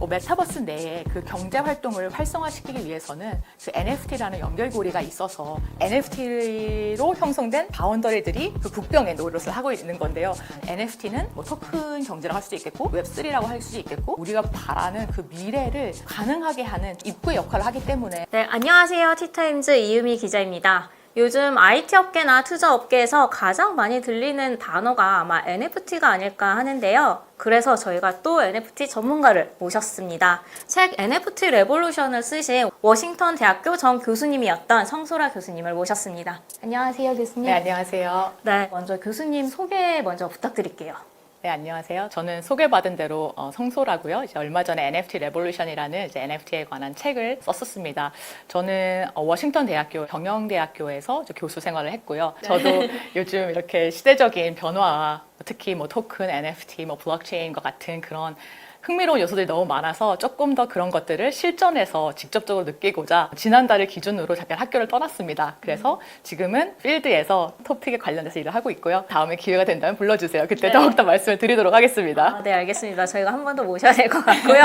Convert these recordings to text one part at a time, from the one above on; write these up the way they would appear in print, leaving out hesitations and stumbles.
메타버스 내에 그 경제 활동을 활성화시키기 위해서는 그 NFT라는 연결고리가 있어서 NFT로 형성된 바운더리들이 그 국경에 노릇을 하고 있는 건데요. NFT는 토큰 경제라고 할 수도 있겠고 웹3라고 할 수도 있겠고 우리가 바라는 그 미래를 가능하게 하는 입구 역할을 하기 때문에. 네, 안녕하세요. 티타임즈 이유미 기자입니다. 요즘 IT 업계나 투자 업계에서 가장 많이 들리는 단어가 아마 NFT가 아닐까 하는데요. 그래서 저희가 또 NFT 전문가를 모셨습니다. 책 NFT 레볼루션을 쓰신 워싱턴 대학교 전 교수님이었던 성소라 교수님을 모셨습니다. 안녕하세요, 교수님. 네, 안녕하세요. 네, 먼저 교수님 소개 먼저 부탁드릴게요. 네, 안녕하세요. 저는 소개받은 대로 성소라고요. 이제 얼마 전에 NFT 레볼루션이라는 이제 NFT에 관한 책을 썼었습니다. 저는 워싱턴 대학교 경영대학교에서 교수 생활을 했고요. 저도 요즘 이렇게 시대적인 변화와 특히 토큰, NFT, 블록체인과 같은 그런 흥미로운 요소들이 너무 많아서 조금 더 그런 것들을 실전에서 직접적으로 느끼고자 지난달을 기준으로 잠깐 학교를 떠났습니다. 그래서 지금은 필드에서 토픽에 관련돼서 일을 하고 있고요. 다음에 기회가 된다면 불러주세요. 그때 더욱더 말씀을 드리도록 하겠습니다. 네, 알겠습니다. 저희가 한 번 더 모셔야 될 것 같고요.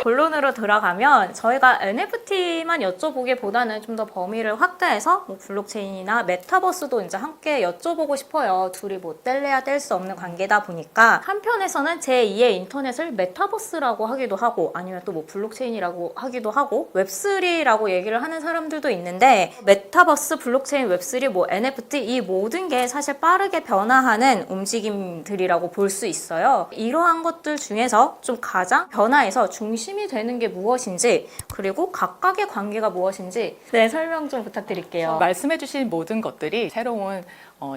본론으로 들어가면 저희가 NFT만 여쭤보기보다는 좀 더 범위를 확대해서 블록체인이나 메타버스도 이제 함께 여쭤보고 싶어요. 둘이 뗄래야 뗄 수 없는 관계다 보니까 한편에서는 제2의 인터넷을 메타버스라고 하기도 하고 아니면 또 블록체인이라고 하기도 하고 웹3라고 얘기를 하는 사람들도 있는데 메타버스, 블록체인, 웹3, NFT 이 모든 게 사실 빠르게 변화하는 움직임들이라고 볼 수 있어요. 이러한 것들 중에서 좀 가장 변화에서 중심이 되는 게 무엇인지 그리고 각각의 관계가 무엇인지 설명 좀 부탁드릴게요. 말씀해주신 모든 것들이 새로운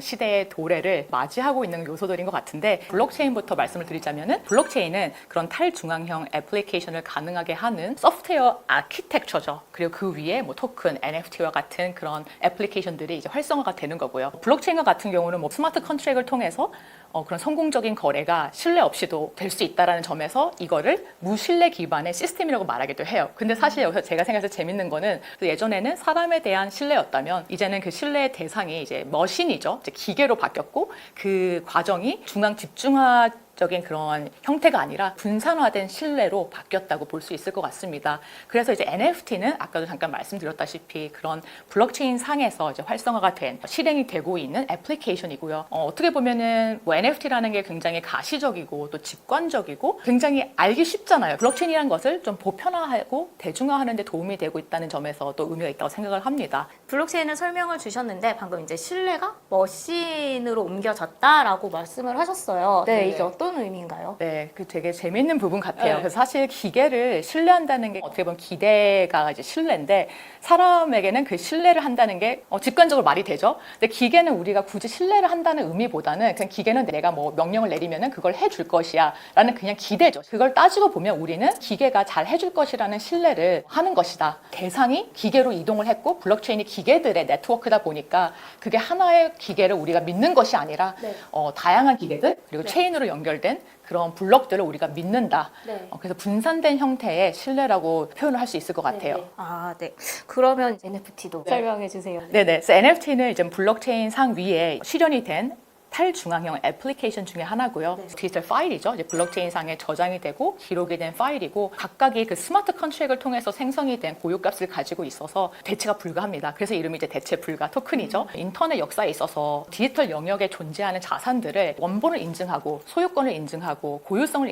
시대의 도래를 맞이하고 있는 요소들인 것 같은데 블록체인부터 말씀을 드리자면은 블록체인은 그런 탈중앙형 애플리케이션을 가능하게 하는 소프트웨어 아키텍처죠. 그리고 그 위에 토큰, NFT와 같은 그런 애플리케이션들이 이제 활성화가 되는 거고요. 블록체인과 같은 경우는 스마트 컨트랙을 통해서 그런 성공적인 거래가 신뢰 없이도 될 수 있다는 점에서 이거를 무신뢰 기반의 시스템이라고 말하기도 해요. 근데 사실 여기서 제가 생각해서 재밌는 거는 예전에는 사람에 대한 신뢰였다면 이제는 그 신뢰의 대상이 이제 머신이죠. 이제 기계로 바뀌었고 그 과정이 중앙 집중화적인 그런 형태가 아니라 분산화된 신뢰로 바뀌었다고 볼 수 있을 것 같습니다. 그래서 이제 NFT는 아까도 잠깐 말씀드렸다시피 그런 블록체인 상에서 이제 활성화가 된 실행이 되고 있는 애플리케이션이고요. 어떻게 보면은 NFT라는 게 굉장히 가시적이고 또 직관적이고 굉장히 알기 쉽잖아요. 블록체인이라는 것을 좀 보편화하고 대중화하는 데 도움이 되고 있다는 점에서 또 의미가 있다고 생각을 합니다. 블록체인을 설명을 주셨는데 방금 이제 신뢰가 머신으로 옮겨졌다라고 말씀을 하셨어요. 네, 이게 어떤 의미인가요? 네, 그 되게 재밌는 부분 같아요. 네. 그래서 사실 기계를 신뢰한다는 게 어떻게 보면 기대가 이제 신뢰인데 사람에게는 그 신뢰를 한다는 게 직관적으로 말이 되죠. 근데 기계는 우리가 굳이 신뢰를 한다는 의미보다는 그냥 기계는 내가 명령을 내리면은 그걸 해줄 것이야 라는 그냥 기대죠. 그걸 따지고 보면 우리는 기계가 잘 해줄 것이라는 신뢰를 하는 것이다. 대상이 기계로 이동을 했고 블록체인이 기계들의 네트워크다 보니까 그게 하나의 기계를 우리가 믿는 것이 아니라 다양한 기계들 그리고 체인으로 연결된 그런 블록들을 우리가 믿는다. 그래서 분산된 형태의 신뢰라고 표현을 할 수 있을 것 같아요. 네. 그러면 NFT도 설명해 주세요. 네네. 그래서 NFT는 이제 블록체인 상 위에 실현이 된 탈중앙형 애플리케이션 중에 하나고요. 디지털 파일이죠. 이제 블록체인 상에 저장이 되고 기록이 된 파일이고 각각이 그 스마트 컨트랙을 통해서 생성이 된 고유값을 가지고 있어서 대체가 불가합니다. 그래서 이름이 이제 대체 불가 토큰이죠. 인터넷 역사에 있어서 디지털 영역에 존재하는 자산들을 원본을 인증하고 소유권을 인증하고 고유성을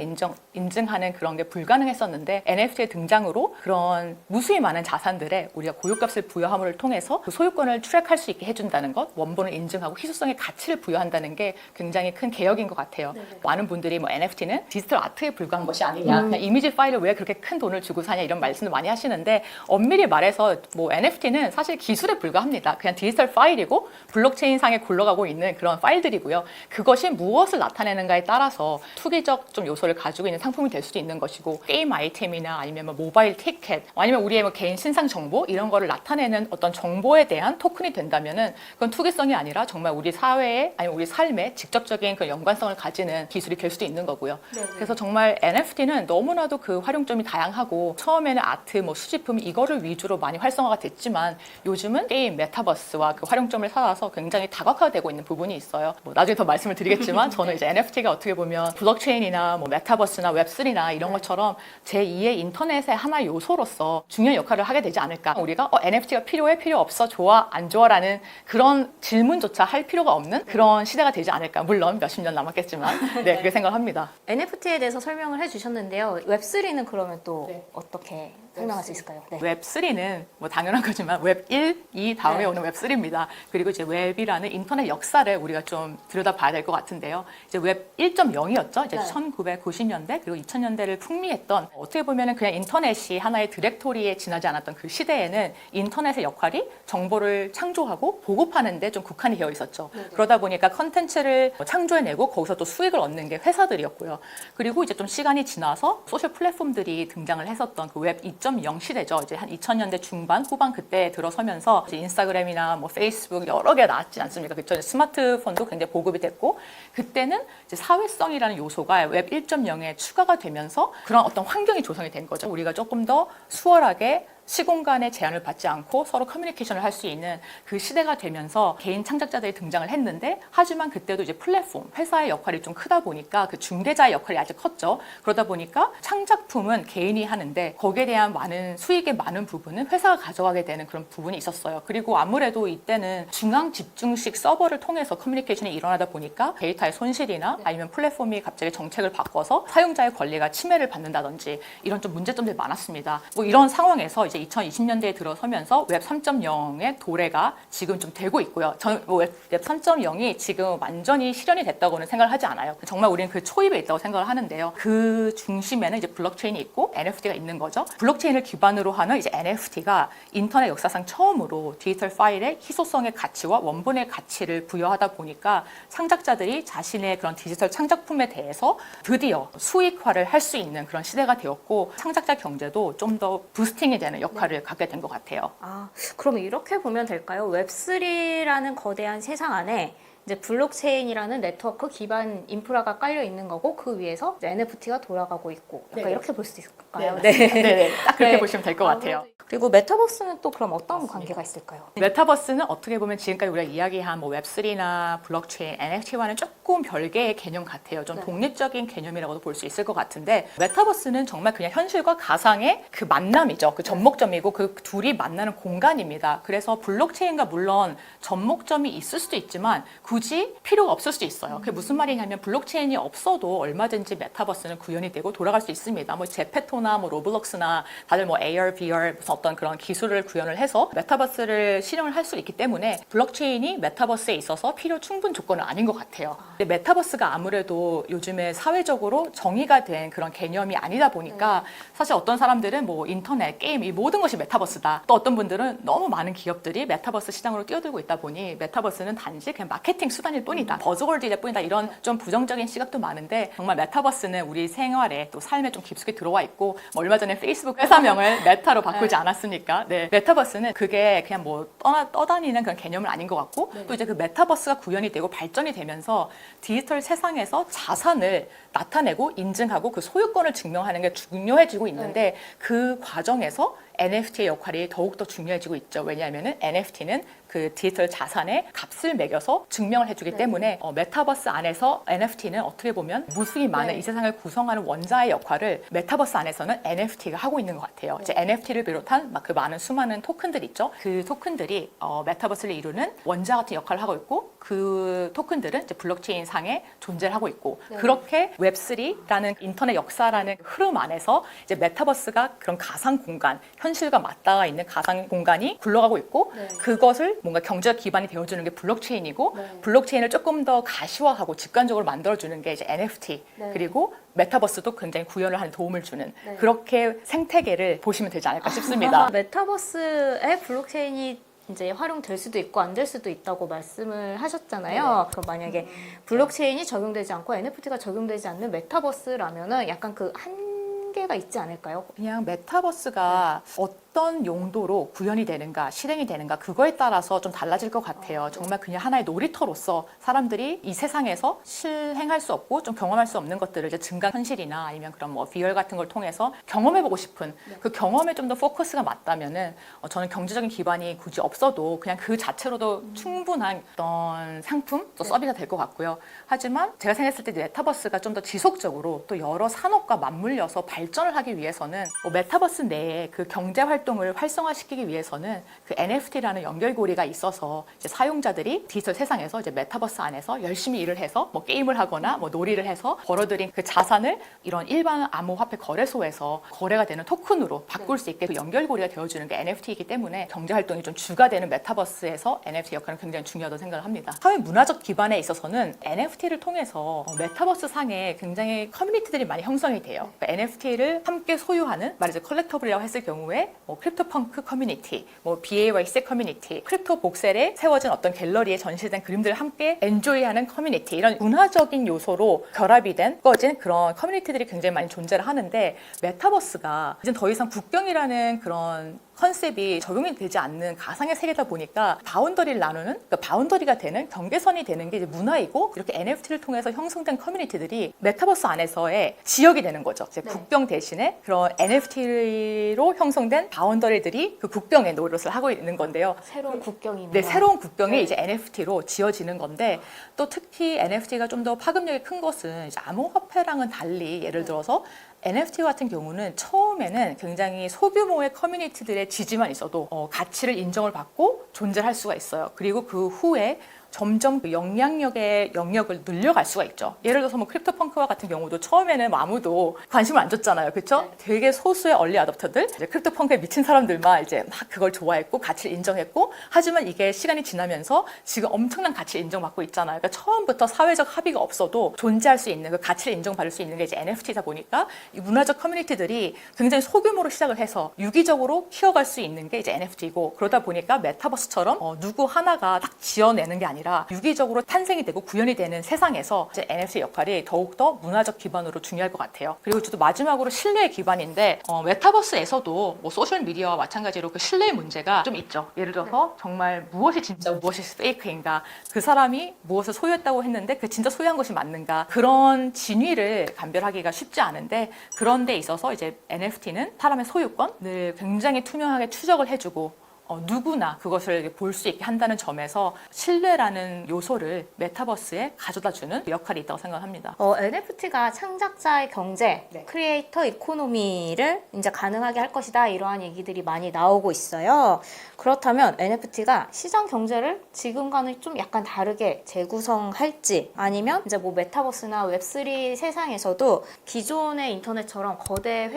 인증하는 그런 게 불가능했었는데 NFT의 등장으로 그런 무수히 많은 자산들에 우리가 고유값을 부여함을 통해서 그 소유권을 트랙할 수 있게 해준다는 것, 원본을 인증하고 희소성의 가치를 부여한다는 게 굉장히 큰 개혁인 것 같아요. 많은 분들이 NFT는 디지털 아트에 불과한 것이 아니냐, 그냥 이미지 파일을 왜 그렇게 큰 돈을 주고 사냐 이런 말씀을 많이 하시는데 엄밀히 말해서 NFT는 사실 기술에 불과합니다. 그냥 디지털 파일이고 블록체인 상에 굴러가고 있는 그런 파일들이고요. 그것이 무엇을 나타내는가에 따라서 투기적 좀 요소를 가지고 있는 상품이 될 수도 있는 것이고 게임 아이템이나 아니면 모바일 티켓 아니면 우리의 개인 신상 정보 이런 거를 나타내는 어떤 정보에 대한 토큰이 된다면은 그건 투기성이 아니라 정말 우리 사회에 아니면 우리 삶에 직접적인 그 연관성을 가지는 기술이 될 수도 있는 거고요. 네네. 그래서 정말 NFT는 너무나도 그 활용점이 다양하고 처음에는 아트, 뭐 수집품 이거를 위주로 많이 활성화가 됐지만 요즘은 게임, 메타버스와 그 활용점을 찾아서 굉장히 다각화되고 있는 부분이 있어요. 뭐 나중에 더 말씀을 드리겠지만 저는 이제 NFT가 어떻게 보면 블록체인이나 뭐 메타버스나 웹3나 이런 것처럼 제2의 인터넷의 하나의 요소로서 중요한 역할을 하게 되지 않을까. 우리가 NFT가 필요해? 필요 없어? 좋아? 안 좋아?라는 그런 질문조차 할 필요가 없는 그런 시대가 되지 않을까. 물론 몇십 년 남았겠지만 네, 그렇게 생각합니다. NFT에 대해서 설명을 해주셨는데요. 웹3는 그러면 또 네. 어떻게 설명할 수 있을까요? 네. 웹3는 뭐 당연한 거지만 웹 1, 2 다음에 네. 오는 웹3입니다. 그리고 이제 웹이라는 인터넷 역사를 우리가 좀 들여다봐야 될 것 같은데요. 이제 웹 1.0이었죠. 이제 네. 1990년대 그리고 2000년대를 풍미했던 어떻게 보면은 그냥 인터넷이 하나의 디렉토리에 지나지 않았던 그 시대에는 인터넷의 역할이 정보를 창조하고 보급하는 데 좀 국한이 되어 있었죠. 네네. 그러다 보니까 컨텐츠를 창조해내고 거기서 또 수익을 얻는 게 회사들이었고요. 그리고 이제 좀 시간이 지나서 소셜 플랫폼들이 등장을 했었던 그 웹 2.0 시대죠. 이제 한 2000년대 중반, 후반 그때 들어서면서 이제 인스타그램이나 뭐 페이스북 여러 개가 나왔지 않습니까? 그쵸? 스마트폰도 굉장히 보급이 됐고 그때는 이제 사회성이라는 요소가 웹 1.0에 추가가 되면서 그런 어떤 환경이 조성이 된 거죠. 우리가 조금 더 수월하게 시공간의 제한을 받지 않고 서로 커뮤니케이션을 할 수 있는 그 시대가 되면서 개인 창작자들이 등장을 했는데 하지만 그때도 이제 플랫폼, 회사의 역할이 좀 크다 보니까 그 중개자의 역할이 아주 컸죠. 그러다 보니까 창작품은 개인이 하는데 거기에 대한 많은 수익의 많은 부분은 회사가 가져가게 되는 그런 부분이 있었어요. 그리고 아무래도 이때는 중앙 집중식 서버를 통해서 커뮤니케이션이 일어나다 보니까 데이터의 손실이나 아니면 플랫폼이 갑자기 정책을 바꿔서 사용자의 권리가 침해를 받는다든지 이런 좀 문제점들이 많았습니다. 뭐 이런 상황에서 이제 2020년대에 들어서면서 웹 3.0의 도래가 지금 좀 되고 있고요. 저는 웹 3.0이 지금 완전히 실현이 됐다고는 생각을 하지 않아요. 정말 우리는 그 초입에 있다고 생각을 하는데요. 그 중심에는 이제 블록체인이 있고 NFT가 있는 거죠. 블록체인을 기반으로 하는 이제 NFT가 인터넷 역사상 처음으로 디지털 파일의 희소성의 가치와 원본의 가치를 부여하다 보니까 창작자들이 자신의 그런 디지털 창작품에 대해서 드디어 수익화를 할 수 있는 그런 시대가 되었고 창작자 경제도 좀 더 부스팅이 되는 역할을 갖게 된 것 같아요. 아, 그럼 이렇게 보면 될까요? 웹3라는 거대한 세상 안에 이제 블록체인이라는 네트워크 기반 인프라가 깔려 있는 거고 그 위에서 이제 NFT가 돌아가고 있고 약간 네. 이렇게 볼 수 있을까요? 네. 딱 그렇게 네. 보시면 될 것 같아요. 그리고 메타버스는 또 그럼 어떤 관계가 있을까요? 메타버스는 어떻게 보면 지금까지 우리가 이야기한 뭐 웹3나 블록체인, NFT와는 조금 별개의 개념 같아요. 좀 네. 독립적인 개념이라고도 볼 수 있을 것 같은데 메타버스는 정말 그냥 현실과 가상의 그 만남이죠. 그 접목점이고 그 둘이 만나는 공간입니다. 그래서 블록체인과 물론 접목점이 있을 수도 있지만 굳이 필요가 없을 수도 있어요. 그게 무슨 말이냐면 블록체인이 없어도 얼마든지 메타버스는 구현이 되고 돌아갈 수 있습니다. 뭐 제페토나 뭐 로블록스나 다들 뭐 AR, VR 무슨 어떤 그런 기술을 구현을 해서 메타버스를 실현을 할 수 있기 때문에 블록체인이 메타버스에 있어서 필요 충분 조건은 아닌 것 같아요. 근데 메타버스가 아무래도 요즘에 사회적으로 정의가 된 그런 개념이 아니다 보니까 사실 어떤 사람들은 뭐 인터넷, 게임 이 모든 것이 메타버스다. 또 어떤 분들은 너무 많은 기업들이 메타버스 시장으로 뛰어들고 있다 보니 메타버스는 단지 그냥 마케팅 수단일 뿐이다. 버즈월드일 뿐이다. 이런 좀 부정적인 시각도 많은데 정말 메타버스는 우리 생활에 또 삶에 좀 깊숙이 들어와 있고 뭐 얼마 전에 페이스북 회사명을 메타로 바꾸지 않았습니까? 네. 메타버스는 그게 그냥 뭐 떠다니는 그런 개념은 아닌 것 같고 또 이제 그 메타버스가 구현이 되고 발전이 되면서 디지털 세상에서 자산을 나타내고 인증하고 그 소유권을 증명하는 게 중요해지고 있는데 그 과정에서 NFT의 역할이 더욱더 중요해지고 있죠. 왜냐하면 NFT는 그 디지털 자산의 값을 매겨서 증명을 해주기 때문에 메타버스 안에서 NFT는 어떻게 보면 무수히 많은 이 세상을 구성하는 원자의 역할을 메타버스 안에서는 NFT가 하고 있는 것 같아요. 이제 NFT를 비롯한 막 그 많은 수많은 토큰들 있죠. 그 토큰들이 메타버스를 이루는 원자 같은 역할을 하고 있고 그 토큰들은 이제 블록체인 상에 존재를 하고 있고 그렇게 웹3라는 인터넷 역사라는 흐름 안에서 이제 메타버스가 그런 가상 공간, 현실과 맞닿아 있는 가상 공간이 굴러가고 있고 그것을 뭔가 경제적 기반이 되어주는 게 블록체인이고 블록체인을 조금 더 가시화하고 직관적으로 만들어주는 게 이제 NFT 그리고 메타버스도 굉장히 구현을 하는 도움을 주는 그렇게 생태계를 보시면 되지 않을까 싶습니다. 메타버스에 블록체인이 이제 활용될 수도 있고 안 될 수도 있다고 말씀을 하셨잖아요. 그럼 만약에 블록체인이 적용되지 않고 NFT가 적용되지 않는 메타버스라면은 약간 그 한계가 있지 않을까요? 그냥 메타버스가 어떤 용도로 구현이 되는가, 실행이 되는가 그거에 따라서 좀 달라질 것 같아요. 정말 그냥 하나의 놀이터로서 사람들이 이 세상에서 실행할 수 없고 좀 경험할 수 없는 것들을 이제 증강현실이나 아니면 그런 뭐 VR 같은 걸 통해서 경험해보고 싶은 그 경험에 좀 더 포커스가 맞다면은 저는 경제적인 기반이 굳이 없어도 그냥 그 자체로도 충분한 어떤 상품 또 서비스가 될 것 같고요. 하지만 제가 생각했을 때 메타버스가 좀 더 지속적으로 또 여러 산업과 맞물려서 발전을 하기 위해서는 뭐 메타버스 내에 그 경제 활동을 활성화시키기 위해서는 그 NFT라는 연결고리가 있어서 이제 사용자들이 디지털 세상에서 이제 메타버스 안에서 열심히 일을 해서 뭐 게임을 하거나 뭐 놀이를 해서 벌어들인 그 자산을 이런 일반 암호화폐 거래소에서 거래가 되는 토큰으로 바꿀 수 있게 그 연결고리가 되어주는 게 NFT이기 때문에 경제 활동이 좀 주가 되는 메타버스에서 NFT 역할은 굉장히 중요하다고 생각을 합니다. 사회 문화적 기반에 있어서는 NFT를 통해서 메타버스 상에 굉장히 커뮤니티들이 많이 형성이 돼요. 그러니까 NFT를 함께 소유하는 말이죠 컬렉터블이라고 했을 경우에 뭐 크립토펑크 커뮤니티, 뭐 BAYC 커뮤니티, 크립토 복셀에 세워진 어떤 갤러리에 전시된 그림들을 함께 엔조이하는 커뮤니티 이런 문화적인 요소로 결합이 된 꺼진 그런 커뮤니티들이 굉장히 많이 존재를 하는데 메타버스가 이제 더 이상 국경이라는 그런 컨셉이 적용이 되지 않는 가상의 세계다 보니까 바운더리를 나누는 그러니까 바운더리가 되는 경계선이 되는 게 이제 문화이고 이렇게 NFT를 통해서 형성된 커뮤니티들이 메타버스 안에서의 지역이 되는 거죠. 이제 국경 대신에 그런 NFT로 형성된 바운더리들이 그 국경의 노릇을 하고 있는 건데요. 새로운 국경입니다. 네, 새로운 국경이 이제 NFT로 지어지는 건데 또 특히 NFT가 좀 더 파급력이 큰 것은 이제 암호화폐랑은 달리 예를 들어서 NFT 같은 경우는 처음에는 굉장히 소규모의 커뮤니티들의 지지만 있어도 가치를 인정을 받고 존재할 수가 있어요. 그리고 그 후에 점점 그 영향력의 영역을 늘려갈 수가 있죠. 예를 들어서 뭐 크립토펑크와 같은 경우도 처음에는 뭐 아무도 관심을 안 줬잖아요. 그렇죠? 되게 소수의 얼리 어댑터들, 이제 크립토펑크에 미친 사람들만 이제 막 그걸 좋아했고 가치를 인정했고 하지만 이게 시간이 지나면서 지금 엄청난 가치를 인정받고 있잖아요. 그러니까 처음부터 사회적 합의가 없어도 존재할 수 있는 그 가치를 인정받을 수 있는 게 이제 NFT다 보니까 이 문화적 커뮤니티들이 굉장히 소규모로 시작을 해서 유기적으로 키워갈 수 있는 게 이제 NFT고 그러다 보니까 메타버스처럼 누구 하나가 딱 지어내는 게 아니라 유기적으로 탄생이 되고 구현이 되는 세상에서 이제 NFT 역할이 더욱더 문화적 기반으로 중요할 것 같아요. 그리고 또 마지막으로 신뢰의 기반인데 메타버스에서도 뭐 소셜미디어와 마찬가지로 그 신뢰의 문제가 좀 있죠. 예를 들어서 정말 무엇이 진짜 무엇이 페이크인가 그 사람이 무엇을 소유했다고 했는데 그 진짜 소유한 것이 맞는가 그런 진위를 감별하기가 쉽지 않은데 그런 데 있어서 이제 NFT는 사람의 소유권을 굉장히 투명하게 추적을 해주고 누구나 그것을 볼 수 있게 한다는 점에서 신뢰라는 요소를 메타버스에 가져다주는 역할이 있다고 생각합니다. NFT가 창작자의 경제, 크리에이터 이코노미를 이제 가능하게 할 것이다 이러한 얘기들이 많이 나오고 있어요. 그렇다면 NFT가 시장 경제를 지금과는 좀 약간 다르게 재구성할지 아니면 이제 뭐 메타버스나 웹3 세상에서도 기존의 인터넷처럼 거대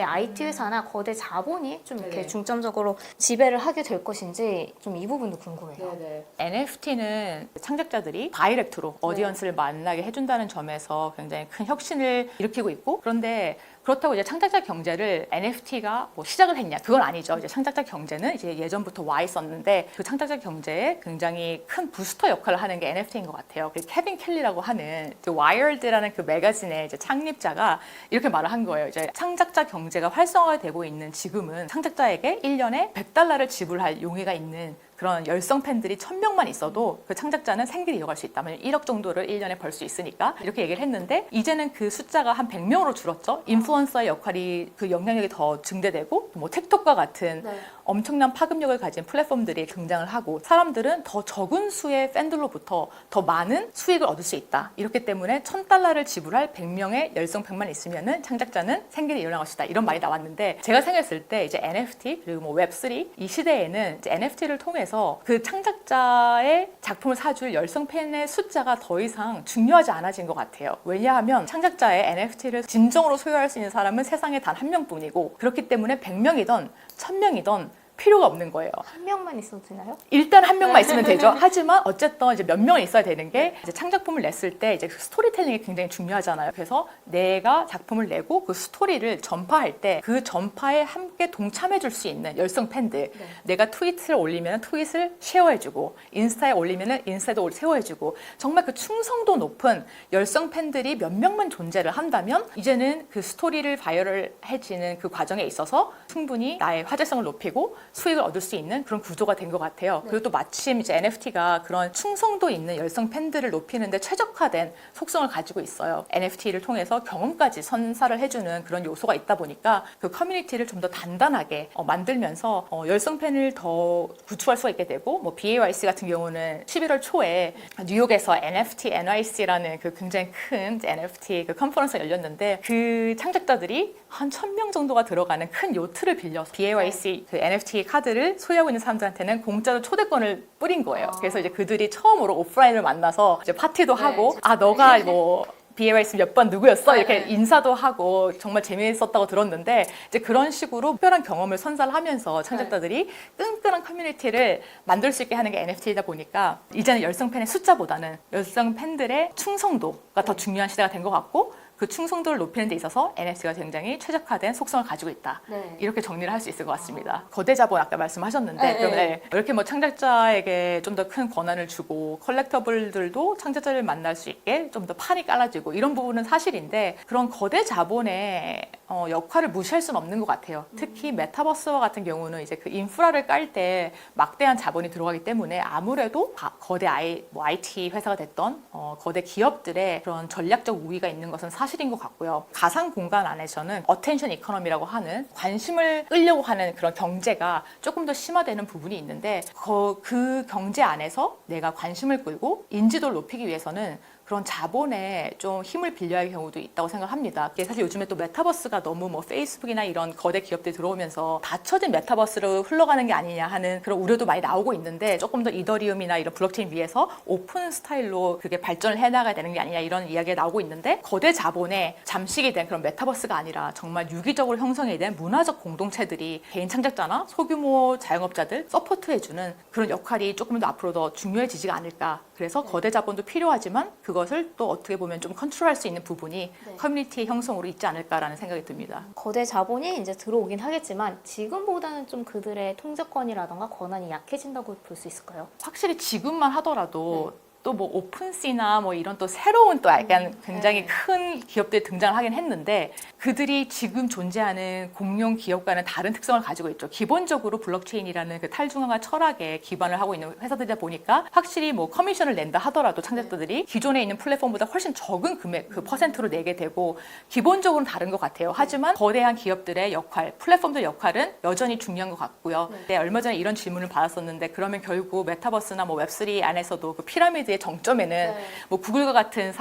IT 회사나 거대 자본이 좀 이렇게 중점적으로 지배를 하게 될 것인지 좀 이 부분도 궁금해요. NFT는 창작자들이 다이렉트로 어디언스를 만나게 해준다는 점에서 굉장히 큰 혁신을 일으키고 있고 그런데 그렇다고 이제 창작자 경제를 NFT가 뭐 시작을 했냐? 그건 아니죠. 이제 창작자 경제는 이제 예전부터 와 있었는데 그 창작자 경제에 굉장히 큰 부스터 역할을 하는 게 NFT인 것 같아요. 그 케빈 켈리라고 하는 그 와이어드라는 그 매거진의 이제 창립자가 이렇게 말을 한 거예요. 이제 창작자 경제가 활성화되고 있는 지금은 창작자에게 1년에 $100를 지불할 용의가 있는 그런 열성 팬들이 1000명만 있어도 그 창작자는 생계를 이어갈 수 있다. 1억 정도를 1년에 벌 수 있으니까 이렇게 얘기를 했는데 이제는 그 숫자가 한 100명으로 줄었죠. 인플루언서의 역할이 그 영향력이 더 증대되고 뭐 틱톡과 같은 엄청난 파급력을 가진 플랫폼들이 등장을 하고 사람들은 더 적은 수의 팬들로부터 더 많은 수익을 얻을 수 있다. 이렇기 때문에 $1000를 지불할 100명의 열성팬만 있으면은 창작자는 생계를 이어나갈 수 있다. 이런 말이 나왔는데 제가 생각했을 때 이제 NFT 그리고 뭐 웹3 이 시대에는 이제 NFT를 통해서 그 창작자의 작품을 사줄 열성 팬의 숫자가 더 이상 중요하지 않아진 것 같아요. 왜냐하면 창작자의 NFT를 진정으로 소유할 수 있는 사람은 세상에 단 한 명뿐이고 그렇기 때문에 100명이든 1000명이든 필요가 없는 거예요. 한 명만 있어도 되나요? 일단 한 명만 있으면 되죠. 하지만 어쨌든 이제 몇 명은 있어야 되는 게 이제 창작품을 냈을 때 이제 스토리텔링이 굉장히 중요하잖아요. 그래서 내가 작품을 내고 그 스토리를 전파할 때 그 전파에 함께 동참해 줄 수 있는 열성 팬들, 내가 트윗을 올리면 트윗을 쉐어해주고 인스타에 올리면 인스타도 쉐어해주고 정말 그 충성도 높은 열성 팬들이 몇 명만 존재를 한다면 이제는 그 스토리를 바이럴해지는 그 과정에 있어서 충분히 나의 화제성을 높이고 수익을 얻을 수 있는 그런 구조가 된 것 같아요. 그리고 또 마침 이제 NFT가 그런 충성도 있는 열성 팬들을 높이는데 최적화된 속성을 가지고 있어요. NFT를 통해서 경험까지 선사를 해주는 그런 요소가 있다 보니까 그 커뮤니티를 좀 더 단단하게 만들면서 열성 팬을 더 구축할 수가 있게 되고 뭐 BAYC 같은 경우는 11월 초에 뉴욕에서 NFT NYC라는 그 굉장히 큰 NFT 그 컨퍼런스가 열렸는데 그 창작자들이 한 1,000명 정도가 들어가는 큰 요트를 빌려서 BAYC 그 NFT 카드를 소유하고 있는 사람들한테는 공짜로 초대권을 뿌린 거예요. 그래서 이제 그들이 처음으로 오프라인을 만나서 이제 파티도 하고 아 너가 뭐 BAYC 몇 번 누구였어? 이렇게 인사도 하고 정말 재미있었다고 들었는데 이제 그런 식으로 특별한 경험을 선사를 하면서 창작자들이 끈끈한 커뮤니티를 만들 수 있게 하는 게 NFT이다 보니까 이제는 열성 팬의 숫자보다는 열성 팬들의 충성도가 더 중요한 시대가 된 것 같고 그 충성도를 높이는 데 있어서 NFT가 굉장히 최적화된 속성을 가지고 있다. 이렇게 정리를 할 수 있을 것 같습니다. 거대 자본 아까 말씀하셨는데 그러면 이렇게 뭐 창작자에게 좀 더 큰 권한을 주고 컬렉터블들도 창작자를 만날 수 있게 좀 더 판이 깔라지고 이런 부분은 사실인데 그런 거대 자본의 역할을 무시할 수는 없는 것 같아요. 특히 메타버스와 같은 경우는 이제 그 인프라를 깔 때 막대한 자본이 들어가기 때문에 아무래도 거대 IT 회사가 됐던 거대 기업들의 그런 전략적 우위가 있는 것은 사실인 것 같고요. 가상 공간 안에서는 어텐션 이코노미라고 하는 관심을 끌려고 하는 그런 경제가 조금 더 심화되는 부분이 있는데 그 경제 안에서 내가 관심을 끌고 인지도를 높이기 위해서는 그런 자본에 좀 힘을 빌려야 할 경우도 있다고 생각합니다. 사실 요즘에 또 메타버스가 너무 뭐 페이스북이나 이런 거대 기업들이 들어오면서 닫혀진 메타버스로 흘러가는 게 아니냐 하는 그런 우려도 많이 나오고 있는데 조금 더 이더리움이나 이런 블록체인 위에서 오픈 스타일로 그게 발전을 해나가야 되는 게 아니냐 이런 이야기가 나오고 있는데 거대 자본에 잠식이 된 그런 메타버스가 아니라 정말 유기적으로 형성이 된 문화적 공동체들이 개인 창작자나 소규모 자영업자들 서포트해주는 그런 역할이 조금 더 앞으로 더 중요해지지가 않을까. 그래서 거대 자본도 필요하지만 그것을 또 어떻게 보면 좀 컨트롤할 수 있는 부분이 커뮤니티의 형성으로 있지 않을까라는 생각이 듭니다. 거대 자본이 이제 들어오긴 하겠지만 지금보다는 좀 그들의 통제권이라던가 권한이 약해진다고 볼 수 있을까요? 확실히 지금만 하더라도 또 뭐 오픈시나 뭐 이런 또 새로운 또 약간 굉장히 큰 기업들이 등장을 하긴 했는데 그들이 지금 존재하는 공룡 기업과는 다른 특성을 가지고 있죠. 기본적으로 블록체인이라는 그 탈중앙화 철학에 기반을 하고 있는 회사들이다 보니까 확실히 뭐 커미션을 낸다 하더라도 창작자들이 기존에 있는 플랫폼보다 훨씬 적은 금액 그 퍼센트로 내게 되고 기본적으로는 다른 것 같아요. 하지만 거대한 기업들의 역할, 플랫폼들 역할은 여전히 중요한 것 같고요. 네, 얼마 전에 이런 질문을 받았었는데 그러면 결국 메타버스나 뭐 웹3 안에서도 그 피라미드의 정점에는 뭐 구글과 같은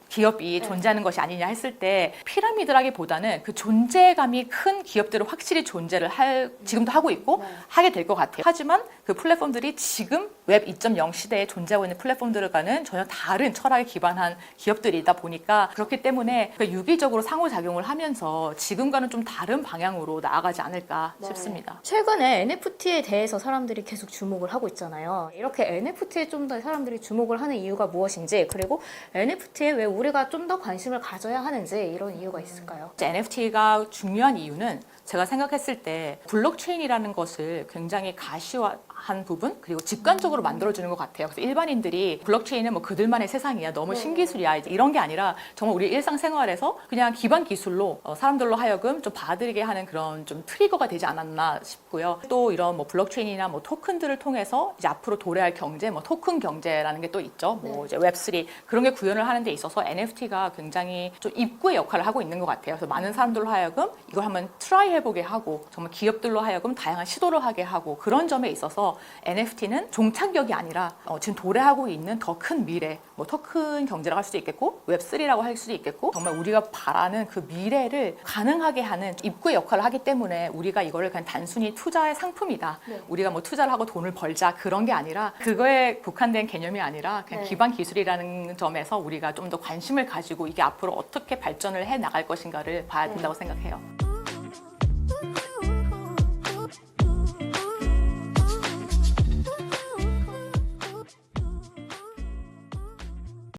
기업이 존재하는 것이 아니냐 했을 때 피라미드라기보다는 그 존재감이 큰 기업들은 확실히 존재를 지금도 하고 있고 하게 될 것 같아요. 하지만 그 플랫폼들이 지금 웹 2.0 시대에 존재하고 있는 플랫폼들과는 전혀 다른 철학에 기반한 기업들이다 보니까 그렇기 때문에 유기적으로 상호작용을 하면서 지금과는 좀 다른 방향으로 나아가지 않을까 싶습니다. 최근에 NFT에 대해서 사람들이 계속 주목을 하고 있잖아요. 이렇게 NFT에 좀 더 사람들이 주목을 하는 이유가 무엇인지 그리고 NFT에 왜 우리가 좀 더 관심을 가져야 하는지 이런 이유가 있을까요? NFT가 중요한 이유는 제가 생각했을 때 블록체인이라는 것을 굉장히 가시화한 부분 그리고 직관적으로 만들어주는 것 같아요. 그래서 일반인들이 블록체인은 뭐 그들만의 세상이야, 너무 신기술이야 이런 게 아니라 정말 우리 일상생활에서 그냥 기반 기술로 사람들로 하여금 좀 받아들이게 하는 그런 좀 트리거가 되지 않았나 싶고요. 또 이런 뭐 블록체인이나 뭐 토큰들을 통해서 이제 앞으로 도래할 경제, 뭐 토큰 경제라는 게 또 있죠. 뭐 이제 웹3 그런 게 구현을 하는 데 있어서 NFT가 굉장히 좀 입구의 역할을 하고 있는 것 같아요. 그래서 많은 사람들로 하여금 이걸 한번 트라이 해보게 하고 정말 기업들로 하여금 다양한 시도를 하게 하고 그런 점에 있어서 NFT는 종착역이 아니라 지금 도래하고 있는 더 큰 미래, 뭐 토큰 경제라고 할 수도 있겠고 웹3라고 할 수도 있겠고 정말 우리가 바라는 그 미래를 가능하게 하는 입구의 역할을 하기 때문에 우리가 이거를 그냥 단순히 투자의 상품이다. 우리가 뭐 투자를 하고 돈을 벌자 그런 게 아니라 그거에 국한된 개념이 아니라 그냥 기반 기술이라는 점에서 우리가 좀 더 관심을 가지고 이게 앞으로 어떻게 발전을 해 나갈 것인가를 봐야 된다고 생각해요.